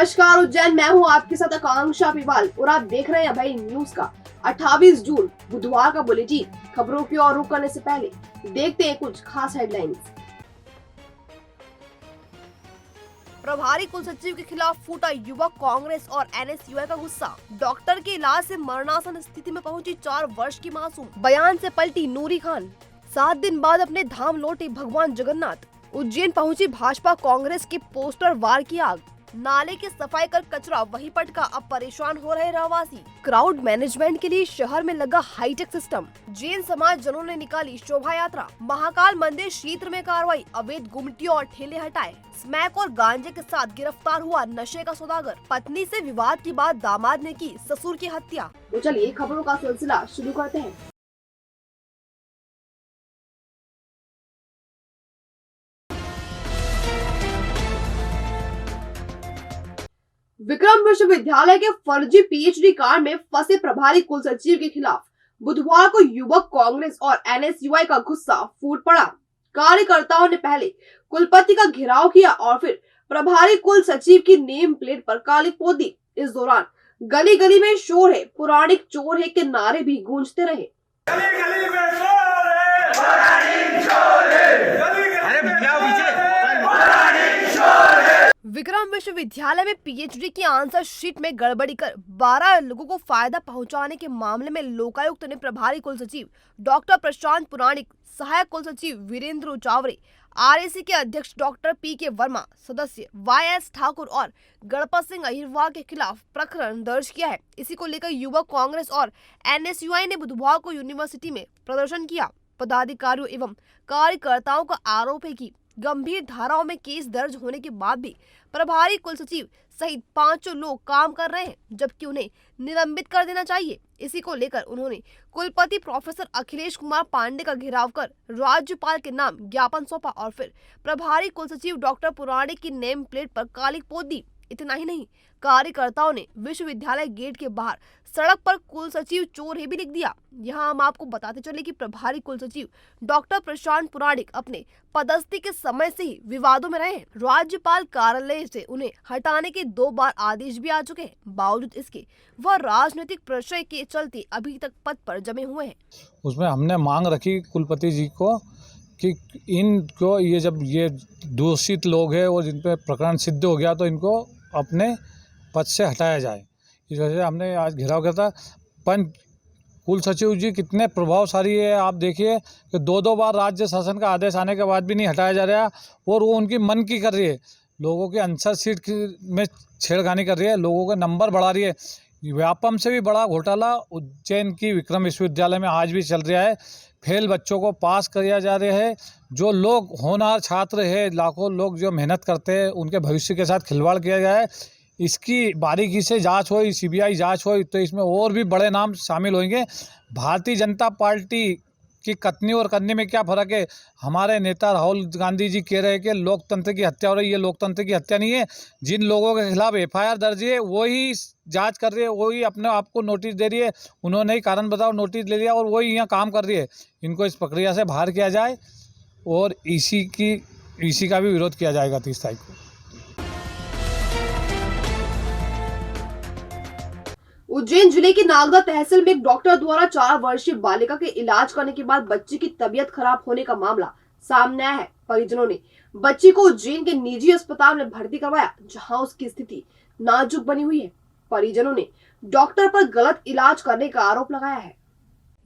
नमस्कार उज्जैन, मैं हूं आपके साथ आकांक्षा पिवाल और आप देख रहे हैं भाई न्यूज का 28 जून बुधवार का बुलेटिन। खबरों की ओर रुख करने से पहले देखते हैं कुछ खास हेडलाइंस। प्रभारी कुलसचिव के खिलाफ फूटा युवक कांग्रेस और एनएसयूआई का गुस्सा। डॉक्टर के इलाज से मरणासन स्थिति में पहुंची 4 वर्ष की मासूम। बयान से पलटी नूरी खान। 7 दिन बाद अपने धाम लौटे भगवान जगन्नाथ। उज्जैन पहुंची भाजपा कांग्रेस के पोस्टर वार की आग। नाले की सफाई कर कचरा वहीं पटका, अब परेशान हो रहे रहवासी। क्राउड मैनेजमेंट के लिए शहर में लगा हाईटेक सिस्टम। जैन समाज जनों ने निकाली शोभा यात्रा। महाकाल मंदिर क्षेत्र में कार्रवाई, अवैध गुमटियों और ठेले हटाए। स्मैक और गांजे के साथ गिरफ्तार हुआ नशे का सौदागर। पत्नी से विवाद के बाद दामाद ने की ससुर की हत्या। तो चलिए खबरों का सिलसिला शुरू करते हैं। विक्रम विश्वविद्यालय के फर्जी पीएचडी कांड में फंसे प्रभारी कुलसचिव के खिलाफ बुधवार को युवक कांग्रेस और एनएसयूआई का गुस्सा फूट पड़ा। कार्यकर्ताओं ने पहले कुलपति का घेराव किया और फिर प्रभारी कुलसचिव की नेम प्लेट पर काली पोत दी। इस दौरान गली गली में शोर है, पुराणिक चोर है के नारे भी गूंजते रहे। गली गली में शोर है, पुरानी चोर है। विक्रम विश्वविद्यालय में पीएचडी की आंसर शीट में गड़बड़ी कर 12 लोगों को फायदा पहुंचाने के मामले में लोकायुक्त ने प्रभारी कुलसचिव डॉक्टर प्रशांत पुराणिक, सहायक कुलसचिव वीरेंद्र चावरे, आरएसी के अध्यक्ष डॉक्टर पीके वर्मा, सदस्य वाईएस ठाकुर और गणपत सिंह अहिरवार के खिलाफ प्रकरण दर्ज किया है। इसी को लेकर युवक कांग्रेस और एनएसयूआई ने बुधवार को यूनिवर्सिटी में प्रदर्शन किया। पदाधिकारियों एवं कार्यकर्ताओं का आरोप है कि गंभीर धाराओं में केस दर्ज होने के बाद भी प्रभारी कुलसचिव सहित 5 लोग काम कर रहे हैं, जबकि उन्हें निलंबित कर देना चाहिए। इसी को लेकर उन्होंने कुलपति प्रोफेसर अखिलेश कुमार पांडे का घेराव कर राज्यपाल के नाम ज्ञापन सौंपा और फिर प्रभारी कुलसचिव डॉक्टर पुराणिक की नेम प्लेट पर काली पोत दी। इतना ही नहीं, कार्यकर्ताओं ने विश्वविद्यालय गेट के बाहर सड़क पर कुलसचिव चोर है भी लिख दिया। यहाँ हम आपको बताते चले कि प्रभारी कुलसचिव डॉक्टर प्रशांत पुराणिक अपने पदस्थी के समय से ही विवादों में रहे हैं। राज्यपाल कार्यालय से उन्हें हटाने के 2 बार आदेश भी आ चुके हैं। बावजूद इसके वह राजनीतिक प्रश्रय के चलते अभी तक पद पर जमे हुए हैं। उसमें हमने मांग रखी कुलपति जी को कि इनको ये जब ये दूषित लोग हैं और जिन पे प्रकरण सिद्ध हो गया तो इनको अपने पद से हटाया जाए। इस वजह से हमने आज घेराव किया था। पर कुल सचिव जी कितने प्रभावशाली है, आप देखिए कि 2 बार राज्य शासन का आदेश आने के बाद भी नहीं हटाया जा रहा और वो उनकी मन की कर रही है। लोगों के आंसर शीट में छेड़खानी कर रही है, लोगों के नंबर बढ़ा रही है। व्यापम से भी बड़ा घोटाला उज्जैन की विक्रम विश्वविद्यालय में आज भी चल रहा है। फेल बच्चों को पास किया जा रहा है। जो लोग होनहार छात्र हैं, लाखों लोग जो मेहनत करते हैं, उनके भविष्य के साथ खिलवाड़ किया गया है। इसकी बारीकी से जांच हो, सीबीआई जांच हो तो इसमें और भी बड़े नाम शामिल होंगे। भारतीय जनता पार्टी की कथनी और करनी में क्या फ़र्क है? हमारे नेता राहुल गांधी जी कह रहे हैं कि लोकतंत्र की हत्या हो रही है। ये लोकतंत्र की हत्या नहीं है। जिन लोगों के खिलाफ एफआईआर दर्ज है वही जांच कर रही है, वही अपने आप को नोटिस दे रही है। उन्होंने ही कारण बताओ नोटिस ले लिया और वही यहाँ काम कर रही है। इनको इस प्रक्रिया से बाहर किया जाए और इसी का भी विरोध किया जाएगा 30 तारीख को। उज्जैन जिले की नागदा तहसील में एक डॉक्टर द्वारा 4 वर्षीय बालिका के इलाज करने के बाद बच्ची की तबीयत खराब होने का मामला सामने आया है। परिजनों ने बच्ची को उज्जैन के निजी अस्पताल में भर्ती करवाया, जहां उसकी स्थिति नाजुक बनी हुई है। परिजनों ने डॉक्टर पर गलत इलाज करने का आरोप लगाया है।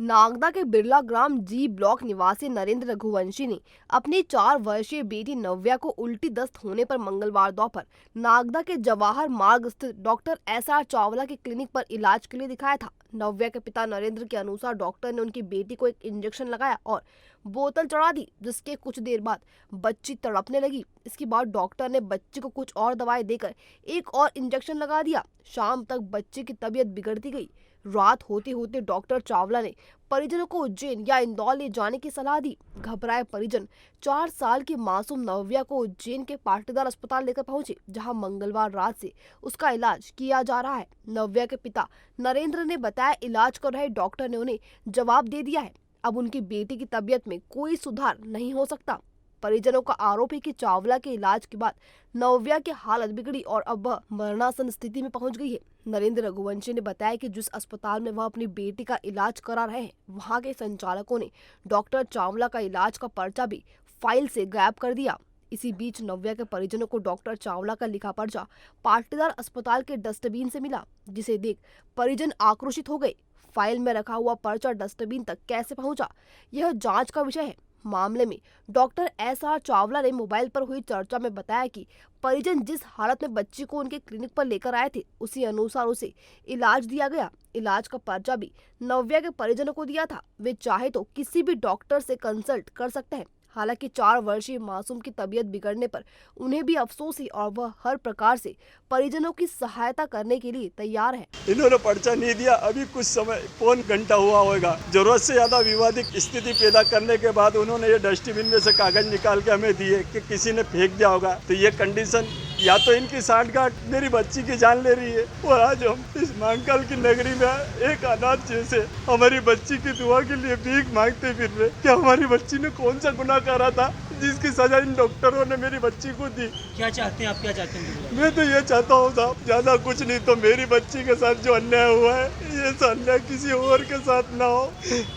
नागदा के बिरला ग्राम जी ब्लॉक निवासी नरेंद्र रघुवंशी ने अपनी 4 वर्षीय बेटी नव्या को उल्टी दस्त होने पर मंगलवार दोपहर नागदा के जवाहर मार्ग स्थित डॉक्टर एसआर चावला के क्लिनिक पर इलाज के लिए दिखाया था। नव्या के पिता नरेंद्र के अनुसार डॉक्टर ने उनकी बेटी को एक इंजेक्शन लगाया और बोतल चढ़ा दी, जिसके कुछ देर बाद बच्ची तड़पने लगी। इसके बाद डॉक्टर ने बच्ची को कुछ और दवाई देकर एक और इंजेक्शन लगा दिया। शाम तक बच्ची की तबीयत बिगड़ती गई। रात होते होते डॉक्टर चावला ने परिजनों को उज्जैन या इंदौर ले जाने की सलाह दी। घबराए परिजन 4 साल की मासूम नव्या को उज्जैन के पाटीदार अस्पताल लेकर पहुंचे, जहां मंगलवार रात से उसका इलाज किया जा रहा है। नव्या के पिता नरेंद्र ने बताया इलाज कर रहे डॉक्टर ने उन्हें जवाब दे दिया है। अब उनकी बेटी की तबीयत में कोई सुधार नहीं हो सकता। परिजनों का आरोप है कि चावला के इलाज के बाद नव्या की हालत बिगड़ी और अब वह मरणासन स्थिति में पहुंच गई है। नरेंद्र रघुवंशी ने बताया कि जिस अस्पताल में वह अपनी बेटी का इलाज करा रहे हैं, वहां के संचालकों ने डॉक्टर चावला का इलाज का पर्चा भी फाइल से गायब कर दिया। इसी बीच नव्या के परिजनों को डॉक्टर चावला का लिखा पर्चा पाटीदार अस्पताल के डस्टबिन से मिला, जिसे देख परिजन आक्रोशित हो गए। फाइल में रखा हुआ पर्चा डस्टबिन तक कैसे पहुंचा, यह जांच का विषय है। मामले में डॉक्टर SR चावला ने मोबाइल पर हुई चर्चा में बताया कि परिजन जिस हालत में बच्ची को उनके क्लिनिक पर लेकर आए थे, उसी अनुसार उसे इलाज दिया गया। इलाज का पर्चा भी नव्या के परिजनों को दिया था। वे चाहे तो किसी भी डॉक्टर से कंसल्ट कर सकते हैं। हालांकि 4 वर्षीय मासूम की तबीयत बिगड़ने पर उन्हें भी अफसोस है और वह हर प्रकार से परिजनों की सहायता करने के लिए तैयार है। इन्होंने पर्चा नहीं दिया, अभी कुछ समय पौन घंटा हुआ होगा। जरूरत से ज्यादा विवादित स्थिति पैदा करने के बाद उन्होंने ये डस्टबिन में से कागज निकाल के हमें दिए कि किसी ने फेंक दिया होगा। तो ये कंडीशन या तो इनकी सांठगांठ मेरी बच्ची की जान ले रही है, और आज हम इस महाकाल की नगरी में एक अनाथ जैसे हमारी बच्ची की दुआ के लिए भीख मांगते फिर रहे। क्या हमारी बच्ची ने कौन सा गुनाह करा था जिसकी सजा इन डॉक्टरों ने मेरी बच्ची को दी? क्या चाहते हैं आप, क्या चाहते हैं? मैं तो ये चाहता हूँ साहब, ज्यादा कुछ नहीं तो मेरी बच्ची के साथ जो अन्याय हुआ है, ये अन्याय किसी और के साथ ना हो।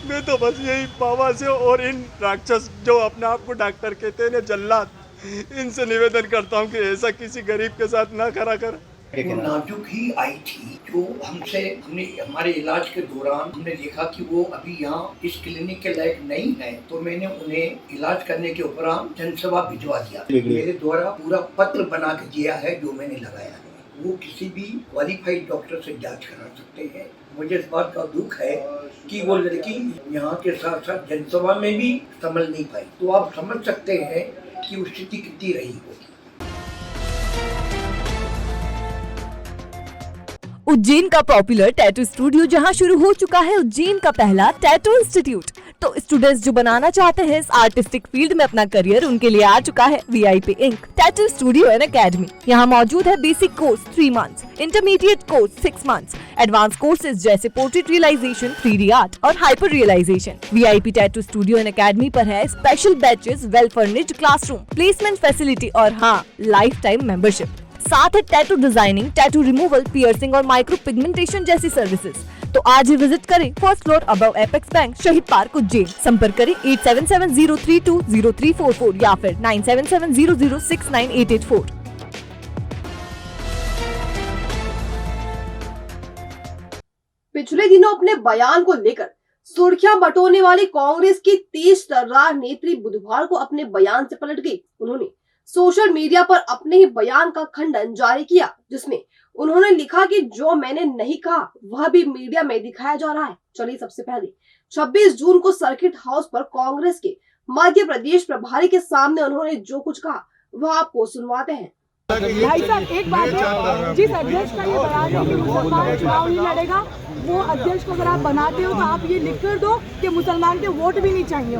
मैं तो बस यही बाबा से और इन राक्षस जो अपने आप को डॉक्टर कहते हैं, जल्लाद, इनसे निवेदन करता हूँ कि ऐसा किसी गरीब के साथ ना करा कर। वो नाजुक ही आई थी, जो हमने हमारे इलाज के दौरान हमने देखा कि वो अभी यहाँ इस क्लिनिक के लायक नहीं है, तो मैंने उन्हें इलाज करने के उपरांत जनसभा भिजवा दिया। मेरे द्वारा पूरा पत्र बना के दिया है जो मैंने लगाया है। वो किसी भी क्वालिफाइड डॉक्टर से जांच करा सकते हैं। मुझे इस बात का दुख है कि वो लड़की यहाँ के साथ साथ जनसभा में भी संभल नहीं पाई। तो आप समझ सकते हैं कि वो स्थिति कितनी रही होगी। उज्जैन का पॉपुलर टैटू स्टूडियो जहां शुरू हो चुका है उज्जैन का पहला टैटू इंस्टीट्यूट। तो स्टूडेंट्स जो बनाना चाहते हैं इस आर्टिस्टिक फील्ड में अपना करियर, उनके लिए आ चुका है VIP ink tattoo studio and academy. यहाँ मौजूद है basic course 3 months, intermediate course 6 months, advance courses जैसे पोर्ट्रेट रियलाइजेशन, 3D आर्ट और hyper realisation. VIP tattoo studio and academy पर है special batches, well furnished classroom, placement facility और हाँ, life time membership. साथ है tattoo designing, tattoo removal, piercing और micro pigmentation जैसी सर्विसेज। तो आज ही विजिट करें 1st floor above apex bank, शहीद पार्क, उज्जैन। संपर्क करें 8770320344 या फिर 9770069884। पिछले दिनों अपने बयान को लेकर सुर्खियां बटोरने वाली कांग्रेस की तेज तर्रार नेत्री बुधवार को अपने बयान से पलट गई। उन्होंने सोशल मीडिया पर अपने ही बयान का खंडन जारी किया, जिसमें उन्होंने लिखा कि जो मैंने नहीं कहा वह भी मीडिया में दिखाया जा रहा है। चलिए सबसे पहले 26 जून को सर्किट हाउस पर कांग्रेस के मध्य प्रदेश प्रभारी के सामने उन्होंने जो कुछ कहा वह आपको सुनवाते हैं। भाई साहब, एक बात है, जिस अध्यक्ष का ये बयान है कि मुसलमान चुनाव नहीं लड़ेगा, वो अध्यक्ष को अगर आप बनाते हो तो आप ये लिख कर दो कि मुसलमान के वोट भी नहीं चाहिए।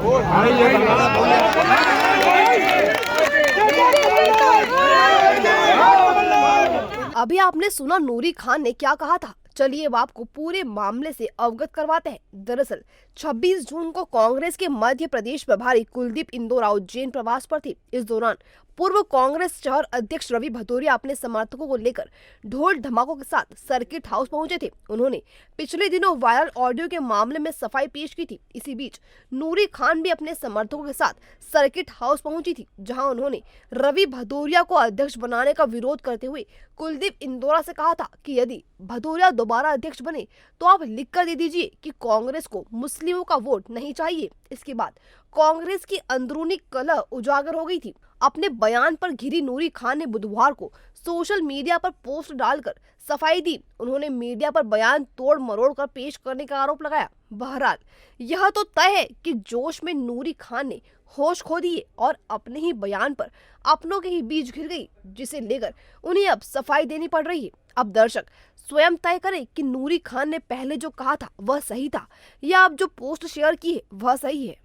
अभी आपने सुना नूरी खान ने क्या कहा था। चलिए अब आपको पूरे मामले से अवगत करवाते हैं। दरअसल 26 जून को कांग्रेस के मध्य प्रदेश प्रभारी कुलदीप इंदौरा उज्जैन प्रवास पर थे। इस दौरान पूर्व कांग्रेस शहर अध्यक्ष रवि भदौरिया अपने समर्थकों को लेकर ढोल धमाकों के साथ सर्किट हाउस पहुंचे थे। उन्होंने पिछले दिनों वायरल ऑडियो के मामले में सफाई पेश की थी। इसी बीच नूरी खान भी अपने समर्थकों के साथ सर्किट हाउस पहुंची थी, जहां उन्होंने रवि भदौरिया को अध्यक्ष बनाने का विरोध करते हुए कुलदीप इंदौरा से कहा था कि यदि भदौरिया दोबारा अध्यक्ष बने तो आप लिख कर दे दीजिए कि कांग्रेस को मुस्लिमों का वोट नहीं चाहिए। इसके बाद कांग्रेस की अंदरूनी कलह उजागर हो गई थी। अपने बयान पर घिरी नूरी खान ने बुधवार को सोशल मीडिया पर पोस्ट डालकर सफाई दी। उन्होंने मीडिया पर बयान तोड़ मरोड़ कर पेश करने का आरोप लगाया। बहरहाल यह तो तय है कि जोश में नूरी खान ने होश खो दिए और अपने ही बयान पर अपनों के ही बीच घिर गई, जिसे लेकर उन्हें अब सफाई देनी पड़ रही है। अब दर्शक स्वयं तय करें कि नूरी खान ने पहले जो कहा था वह सही था या अब जो पोस्ट शेयर की है वह सही है।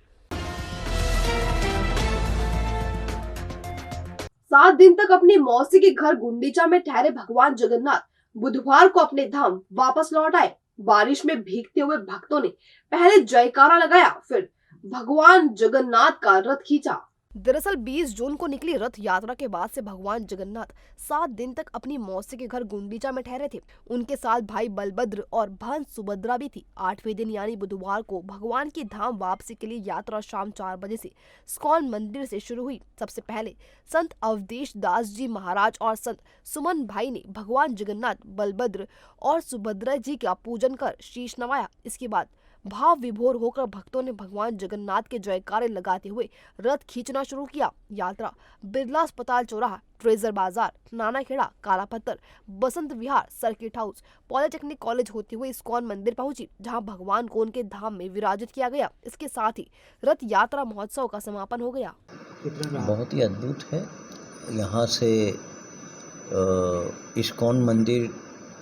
7 दिन तक अपनी मौसी के घर गुंडीचा में ठहरे भगवान जगन्नाथ बुधवार को अपने धाम वापस लौट आए। बारिश में भीगते हुए भक्तों ने पहले जयकारा लगाया, फिर भगवान जगन्नाथ का रथ खींचा। दरअसल 20 जून को निकली रथ यात्रा के बाद से भगवान जगन्नाथ 7 दिन तक अपनी मौसी के घर गुंडीचा में ठहरे थे। उनके साथ भाई बलभद्र और बहन सुभद्रा भी थी। 8वें दिन यानी बुधवार को भगवान की धाम वापसी के लिए यात्रा शाम 4 बजे से इस्कॉन मंदिर से शुरू हुई। सबसे पहले संत अवधेश दास जी महाराज और संत सुमन भाई ने भगवान जगन्नाथ, बलभद्र और सुभद्रा जी का पूजन कर शीश नवाया। इसके बाद भाव विभोर होकर भक्तों ने भगवान जगन्नाथ के जयकारे लगाते हुए रथ खींचना शुरू किया। यात्रा बिरला अस्पताल चौराहा, ट्रेजर बाजार, नानाखेड़ा, काला पत्थर, Basant Vihar, circuit house, polytechnic college होते हुए इस्कॉन मंदिर पहुंची, जहां भगवान को उनके धाम में विराजित किया गया। इसके साथ ही रथ यात्रा महोत्सव का समापन हो गया। बहुत ही अद्भुत है। यहाँ से इस्कॉन मंदिर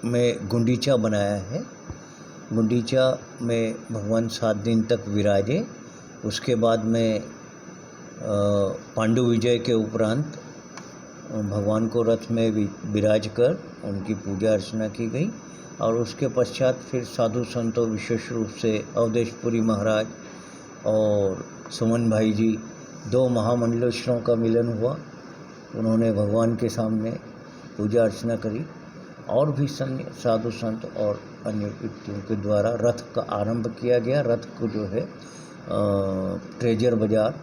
में गुंडीचा बनाया है। गुंडीचा में भगवान 7 दिन तक विराजे। उसके बाद में पांडु विजय के उपरांत भगवान को रथ में विराज कर उनकी पूजा अर्चना की गई और उसके पश्चात फिर साधु संतों, विशेष रूप से अवधेशपुरी महाराज और सुमन भाई जी, 2 महामंडलेश्वरों का मिलन हुआ। उन्होंने भगवान के सामने पूजा अर्चना करी और भी साधु संत और अन्य व्यक्तियों के द्वारा रथ का आरंभ किया गया। रथ को जो है ट्रेजर बाजार,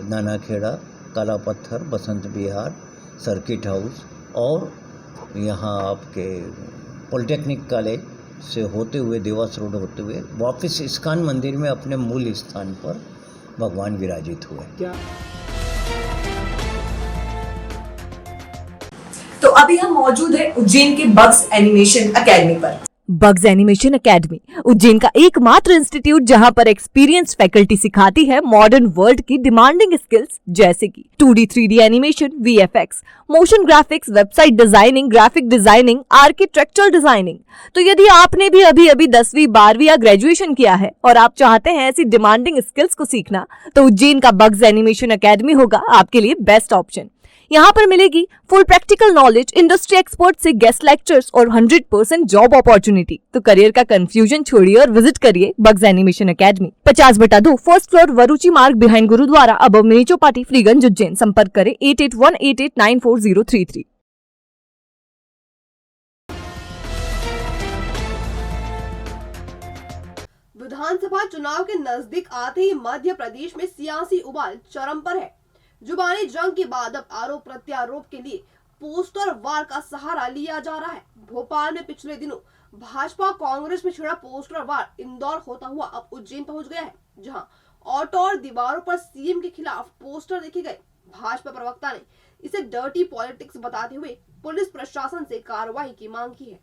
नानाखेड़ा, काला पत्थर, बसंत विहार, सर्किट हाउस और यहाँ आपके पॉलिटेक्निक कॉलेज से होते हुए देवास रोड होते हुए वापस इस्कॉन मंदिर में अपने मूल स्थान पर भगवान विराजित हुए। तो अभी हम मौजूद है उज्जैन के बग्स एनिमेशन एकेडमी पर। बग्स एनिमेशन एकेडमी उज्जैन का एकमात्र इंस्टीट्यूट जहां पर एक्सपीरियंस्ड फैकल्टी सिखाती है मॉडर्न वर्ल्ड की डिमांडिंग स्किल्स जैसे कि 2D 3D animation, VFX, motion graphics, website designing, graphic designing, architectural designing. तो यदि आपने भी अभी 10वीं 12वीं या ग्रेजुएशन किया है और आप चाहते हैं ऐसी डिमांडिंग स्किल्स को सीखना, तो उज्जैन का बग्स एनिमेशन एकेडमी होगा आपके लिए बेस्ट ऑप्शन। यहाँ पर मिलेगी full practical knowledge, industry expert से गेस्ट लेक्चर्स और 100% जॉब अपॉर्चुनिटी। तो करियर का कंफ्यूजन छोड़िए और विजिट करिए Bugs animation academy, 50/2, first floor, Varuchi Marg, behind gurdwara, above mini Chowpatty, Freeganj, Ujjain. संपर्क करें 8818894033। विधानसभा चुनाव के नजदीक आते ही मध्य प्रदेश में सियासी उबाल चरम पर है। जुबानी जंग के बाद अब आरोप प्रत्यारोप के लिए पोस्टर वार का सहारा लिया जा रहा है। भोपाल में पिछले दिनों भाजपा कांग्रेस में छिड़ा पोस्टर वार इंदौर होता हुआ अब उज्जैन पहुंच गया है, जहां ऑटो और दीवारों पर सीएम के खिलाफ पोस्टर देखे गए। भाजपा प्रवक्ता ने इसे डर्टी पॉलिटिक्स बताते हुए पुलिस प्रशासन से कार्रवाई की मांग की है।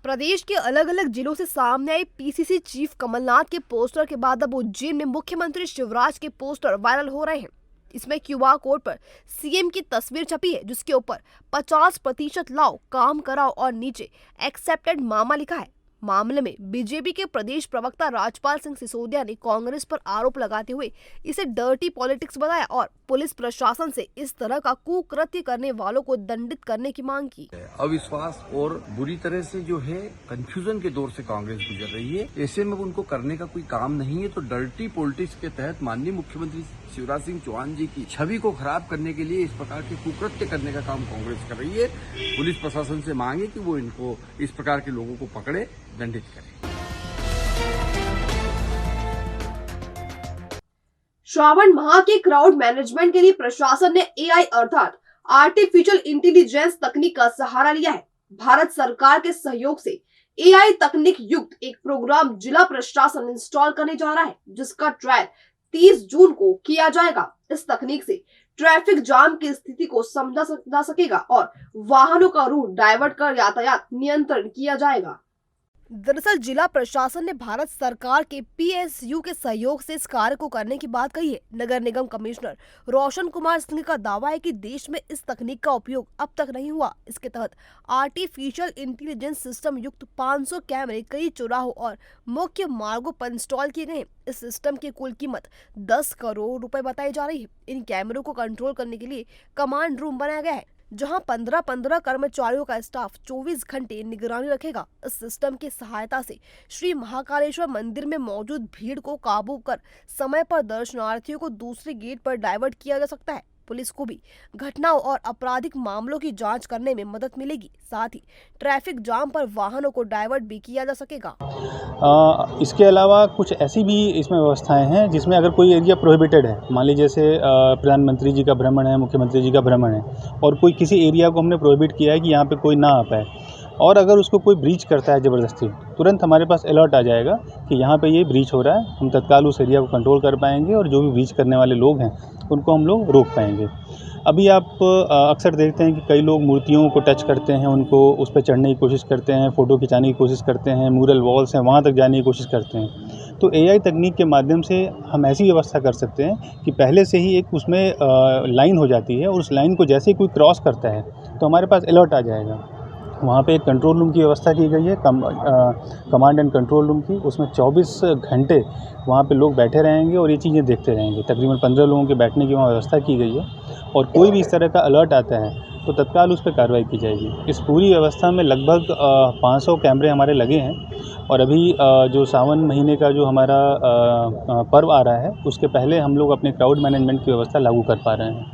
प्रदेश के अलग अलग जिलों से सामने आई पीसीसी चीफ कमलनाथ के पोस्टर के बाद अब उज्जैन में मुख्यमंत्री शिवराज के पोस्टर वायरल हो रहे हैं। इसमें क्यूआर कोड पर सीएम की तस्वीर छपी है, जिसके ऊपर 50% लाओ, काम कराओ और नीचे एक्सेप्टेड मामा लिखा है। मामले में बीजेपी के प्रदेश प्रवक्ता राजपाल सिंह सिसोदिया ने कांग्रेस पर आरोप लगाते हुए इसे डर्टी पॉलिटिक्स बताया और पुलिस प्रशासन से इस तरह का कुकृत्य करने वालों को दंडित करने की मांग की। अविश्वास और बुरी तरह से जो है कंफ्यूजन के दौर से कांग्रेस गुजर रही है। ऐसे में उनको करने का कोई काम नहीं है, तो डर्टी पॉलिटिक्स के तहत माननीय मुख्यमंत्री शिवराज सिंह चौहान जी की छवि को खराब करने के लिए इस प्रकार के कुकृत्य करने का काम कांग्रेस कर रही है। पुलिस प्रशासन से मांगे कि वो इनको इस प्रकार के लोगों को पकड़े, दंडित करे। श्रावण माह के क्राउड मैनेजमेंट के लिए प्रशासन ने एआई अर्थात आर्टिफिशियल इंटेलिजेंस तकनीक का सहारा लिया है। भारत सरकार के सहयोग से एआई तकनीक युक्त एक प्रोग्राम जिला प्रशासन इंस्टॉल करने जा रहा है, जिसका ट्रायल 30 जून को किया जाएगा। इस तकनीक से ट्रैफिक जाम की स्थिति को समझा जा सकेगा और वाहनों का रूट डाइवर्ट कर यातायात नियंत्रण किया जाएगा। दरअसल जिला प्रशासन ने भारत सरकार के पीएसयू के सहयोग से इस कार्य को करने की बात कही है। नगर निगम कमिश्नर रोशन कुमार सिंह का दावा है कि देश में इस तकनीक का उपयोग अब तक नहीं हुआ। इसके तहत आर्टिफिशियल इंटेलिजेंस सिस्टम युक्त 500 कैमरे कई चौराहों और मुख्य मार्गों पर इंस्टॉल किए गए हैं। इस सिस्टम की कुल कीमत 10 करोड़ रुपए बताई जा रही है। इन कैमरों को कंट्रोल करने के लिए कमांड रूम बनाया गया है, जहां 15-15 कर्मचारियों का स्टाफ 24 घंटे निगरानी रखेगा। इस सिस्टम की सहायता से श्री महाकालेश्वर मंदिर में मौजूद भीड़ को काबू कर समय पर दर्शनार्थियों को दूसरे गेट पर डाइवर्ट किया जा सकता है। पुलिस को भी घटनाओं और आपराधिक मामलों की जांच करने में मदद मिलेगी। साथ ही ट्रैफिक जाम पर वाहनों को डाइवर्ट भी किया जा सकेगा। इसके अलावा कुछ ऐसी भी इसमें व्यवस्थाएं हैं जिसमें अगर कोई एरिया प्रोहिबिटेड है, मान लीजिए जैसे प्रधानमंत्री जी का भ्रमण है, मुख्यमंत्री जी का भ्रमण है, और कोई किसी एरिया को हमने प्रोहिबिट किया है कि यहाँ पे कोई ना आ पाए, और अगर उसको कोई ब्रीच करता है ज़बरदस्ती, तुरंत हमारे पास अलर्ट आ जाएगा कि यहाँ पे ये ब्रीच हो रहा है। हम तत्काल उस एरिया को कंट्रोल कर पाएंगे और जो भी ब्रीच करने वाले लोग हैं उनको हम लोग रोक पाएंगे। अभी आप अक्सर देखते हैं कि कई लोग मूर्तियों को टच करते हैं, उनको उस पर चढ़ने की कोशिश करते हैं, फ़ोटो खिंचाने की कोशिश करते हैं, म्यूरल वॉल्स हैं वहाँ तक जाने की कोशिश करते हैं। तो AI तकनीक के माध्यम से हम ऐसी व्यवस्था कर सकते हैं कि पहले से ही एक उसमें लाइन हो जाती है, और उस लाइन को जैसे ही कोई क्रॉस करता है तो हमारे पास अलर्ट आ जाएगा। वहाँ पे एक कंट्रोल रूम की व्यवस्था की गई है, कमांड एंड कंट्रोल रूम की। उसमें 24 घंटे वहाँ पे लोग बैठे रहेंगे और ये चीज़ें देखते रहेंगे। तकरीबन 15 लोगों के बैठने की वहाँ व्यवस्था की गई है, और कोई भी इस तरह का अलर्ट आता है तो तत्काल उस पर कार्रवाई की जाएगी। इस पूरी व्यवस्था में लगभग 500 कैमरे हमारे लगे हैं, और अभी जो सावन महीने का जो हमारा पर्व आ रहा है उसके पहले हम लोग अपने क्राउड मैनेजमेंट की व्यवस्था लागू कर पा रहे हैं।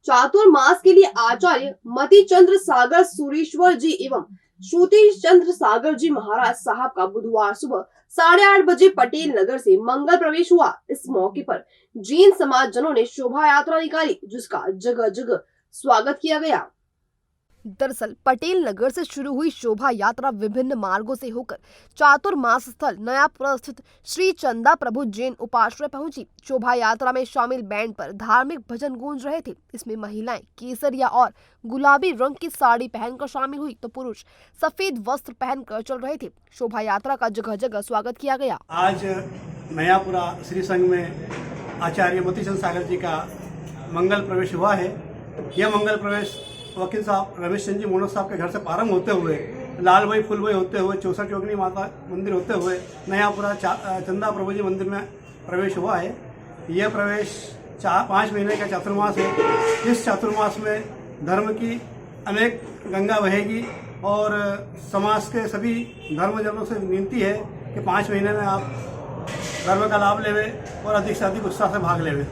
चातुर्मास के लिए आचार्य मति चंद्र सागर सुरेश्वर जी एवं श्रुति चंद्र सागर जी महाराज साहब का बुधवार सुबह 8:30 बजे पटेल नगर से मंगल प्रवेश हुआ। इस मौके पर जैन समाज जनों ने शोभा यात्रा निकाली, जिसका जगह जगह स्वागत किया गया। दरअसल पटेल नगर से शुरू हुई शोभा यात्रा विभिन्न मार्गों से होकर चातुर्मास स्थल नयापुरा स्थित श्री चंदा प्रभु जैन उपाश्रय पहुंची। शोभा यात्रा में शामिल बैंड पर धार्मिक भजन गूंज रहे थे। इसमें महिलाएं केसरिया और गुलाबी रंग की साड़ी पहनकर शामिल हुई तो पुरुष सफेद वस्त्र पहनकर चल रहे थे। शोभा यात्रा का जगह जगह स्वागत किया गया। आज नयापुरा श्री संघ में आचार्य मोतीचंद सागर जी का मंगल प्रवेश हुआ है। यह मंगल प्रवेश वकील साहब रमेश चंद जी मोनक साहब के घर से प्रारंभ होते हुए लाल भाई फुल भाई होते हुए 64 योगिनी माता मंदिर होते हुए नयापुरा चंदा प्रभु जी मंदिर में प्रवेश हुआ है। यह प्रवेश 5 महीने का चातुर्मास है। इस चातुर्मास में धर्म की अनेक गंगा बहेगी, और समाज के सभी धर्मजनों से विनती है कि 5 महीने में आप धर्म का लाभ लेवे और अधिक से अधिक उत्साह से भाग लेवे।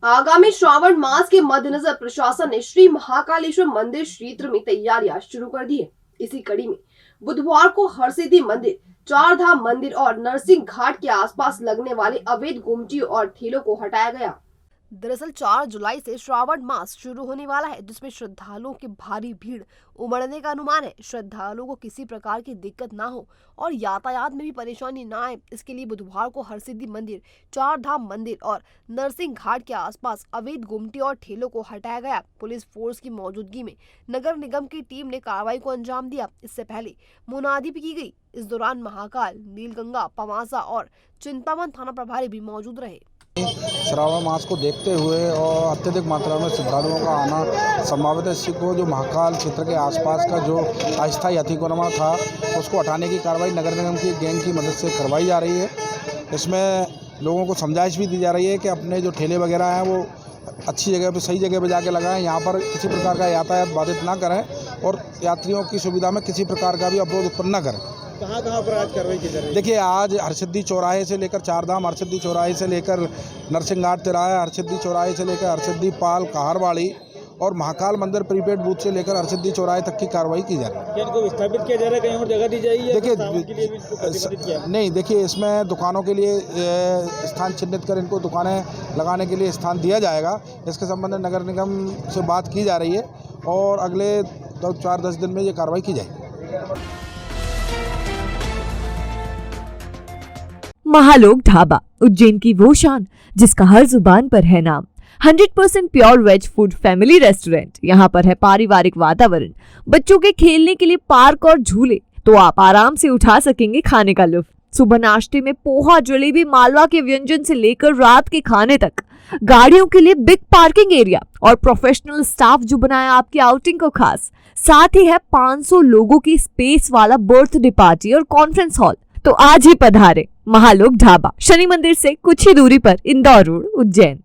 आगामी श्रावण मास के मद्देनजर प्रशासन ने श्री महाकालेश्वर मंदिर क्षेत्र में तैयारियां शुरू कर दी है। इसी कड़ी में बुधवार को हरसिद्धि मंदिर, चारधाम मंदिर और नरसिंह घाट के आसपास लगने वाले अवैध गुमटियों और ठेलों को हटाया गया। दरअसल 4 जुलाई से श्रावण मास शुरू होने वाला है, जिसमें श्रद्धालुओं की भारी भीड़ उमड़ने का अनुमान है। श्रद्धालुओं को किसी प्रकार की दिक्कत ना हो और यातायात में भी परेशानी ना आए, इसके लिए बुधवार को हरसिद्धि मंदिर, चारधाम मंदिर और नरसिंह घाट के आसपास अवैध गुमटी और ठेलों को हटाया गया। पुलिस फोर्स की मौजूदगी में नगर निगम की टीम ने कार्रवाई को अंजाम दिया। इससे पहले मुनादी भी की गई। इस दौरान महाकाल, नीलगंगा, पवासा और चिंतामन थाना प्रभारी भी मौजूद रहे। श्रावण मास को देखते हुए और अत्यधिक मात्रा में श्रद्धालुओं का आना संभावित है, इसी को जो महाकाल क्षेत्र के आसपास का जो अस्थायी अतिक्रमण था उसको हटाने की कार्रवाई नगर निगम की गैंग की मदद से करवाई जा रही है। इसमें लोगों को समझाइश भी दी जा रही है कि अपने जो ठेले वगैरह हैं वो अच्छी जगह पे, सही जगह पे जाके लगाएं, यहाँ पर किसी प्रकार का यातायात बाधित ना करें और यात्रियों की सुविधा में किसी प्रकार का भी अवरोध उत्पन्न न करें। कहाँ पर आज कार्रवाई की जा रही है? देखिए, आज हरसिद्धि चौराहे से लेकर चारधाम, हरसिद्धि चौराहे से लेकर नरसिंह घाट तिराहा, हरसिद्धि चौराहे से लेकर हरसिद्धि पाल, कहारवाड़ी और महाकाल मंदिर प्रीपेड बूथ से लेकर हरसिद्धि चौराहे तक की कार्रवाई की जा रही है। क्या इनको विस्थापित किया जा रहा है, कहीं और जगह दी जाएगी? देखिए इसमें दुकानों के लिए स्थान चिन्हित कर इनको दुकानें लगाने के लिए स्थान दिया जाएगा। इसके संबंध में नगर निगम से बात की जा रही है और अगले 4-10 दिन में ये कार्रवाई की जाएगी। महालोक ढाबा, उज्जैन की वो शान जिसका हर जुबान पर है नाम। 100% pure veg food family restaurant. यहाँ पर है पारिवारिक वातावरण, बच्चों के खेलने के लिए पार्क और झूले, तो आप आराम से उठा सकेंगे खाने का लुत्फ। सुबह नाश्ते में पोहा, जलेबी, मालवा के व्यंजन से लेकर रात के खाने तक, गाड़ियों के लिए बिग पार्किंग एरिया और प्रोफेशनल स्टाफ जो बनाया आपकी आउटिंग को खास। साथ ही है 500 लोगों की स्पेस वाला बर्थडे पार्टी और कॉन्फ्रेंस हॉल। तो आज ही पधारे महालोक ढाबा, शनि मंदिर से कुछ ही दूरी पर, इंदौर रोड, उज्जैन।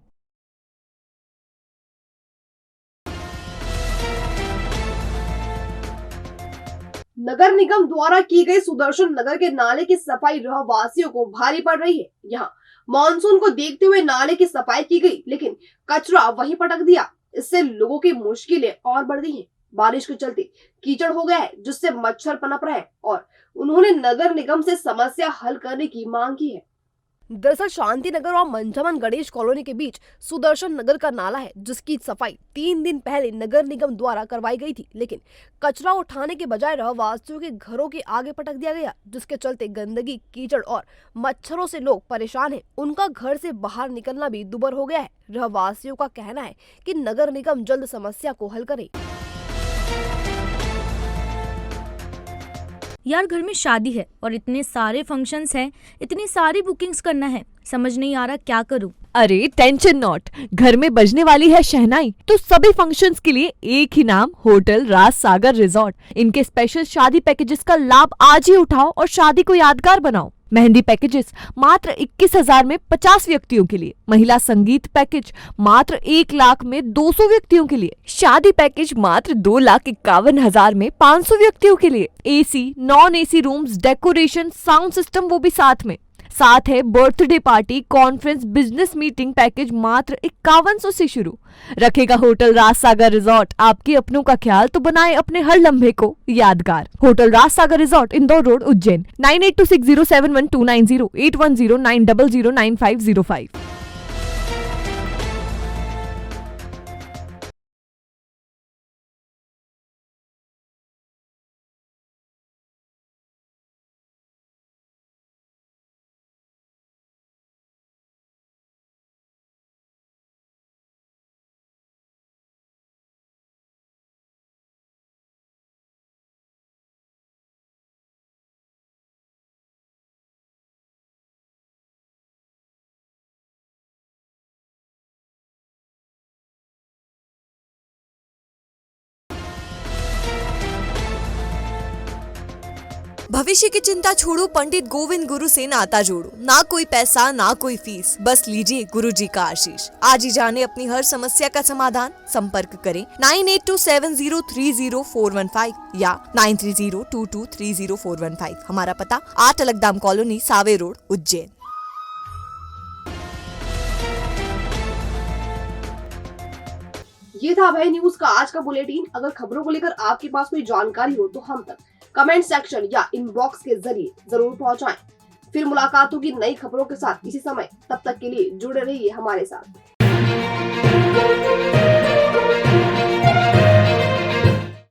नगर निगम द्वारा की गई सुदर्शन नगर के नाले की सफाई रहवासियों को भारी पड़ रही है। यहाँ मानसून को देखते हुए नाले की सफाई की गई, लेकिन कचरा वहीं पटक दिया। इससे लोगों की मुश्किलें और बढ़ गई हैं। बारिश के चलते कीचड़ हो गया है, जिससे मच्छर पनप रहे हैं और उन्होंने नगर निगम से समस्या हल करने की मांग की है। दरअसल शांति नगर और मंझामन गणेश कॉलोनी के बीच सुदर्शन नगर का नाला है, जिसकी सफाई 3 दिन पहले नगर निगम द्वारा करवाई गई थी, लेकिन कचरा उठाने के बजाय रहवासियों के घरों के आगे पटक दिया गया, जिसके चलते गंदगी, कीचड़ और मच्छरों से लोग परेशान हैं। उनका घर से बाहर निकलना भी दुभर हो गया है। रहवासियों का कहना है कि नगर निगम जल्द समस्या को हल करे। यार घर में शादी है और इतने सारे फंक्शंस हैं, इतनी सारी बुकिंग्स करना है, समझ नहीं आ रहा क्या करूं। अरे टेंशन नॉट, घर में बजने वाली है शहनाई तो सभी फंक्शंस के लिए एक ही नाम, होटल राज सागर रिजॉर्ट। इनके स्पेशल शादी पैकेजेस का लाभ आज ही उठाओ और शादी को यादगार बनाओ। मेहंदी पैकेजेस मात्र 21,000 में 50 व्यक्तियों के लिए, महिला संगीत पैकेज मात्र 1 लाख में 200 व्यक्तियों के लिए, शादी पैकेज मात्र 2,51,000 में 500 व्यक्तियों के लिए, AC non AC rooms, decoration, sound system वो भी साथ है birthday party, conference, business meeting package मात्र 5100 से शुरू। रखेगा होटल राज सागर रिजॉर्ट आपके अपनों का ख्याल, तो बनाए अपने हर लम्हे को यादगार। होटल राज सागर रिजॉर्ट, इंदौर रोड, उज्जैन। 9826071290, 8109009505। भविष्य की चिंता छोड़ो, पंडित गोविंद गुरु से नाता जोड़ो। ना कोई पैसा ना कोई फीस, बस लीजिए गुरु जी का आशीष। आज ही जाने अपनी हर समस्या का समाधान। संपर्क करें 9827030415 या 9302230415। हमारा पता 8 अलगदाम कॉलोनी, सावे रोड, उज्जैन। ये था अभय न्यूज का आज का बुलेटिन। अगर खबरों को लेकर आपके पास कोई जानकारी हो तो हम तक कमेंट सेक्शन या इनबॉक्स के जरिए जरूर पहुंचाएं। फिर मुलाकात होगी नई खबरों के साथ इसी समय। तब तक के लिए जुड़े रहिए हमारे साथ।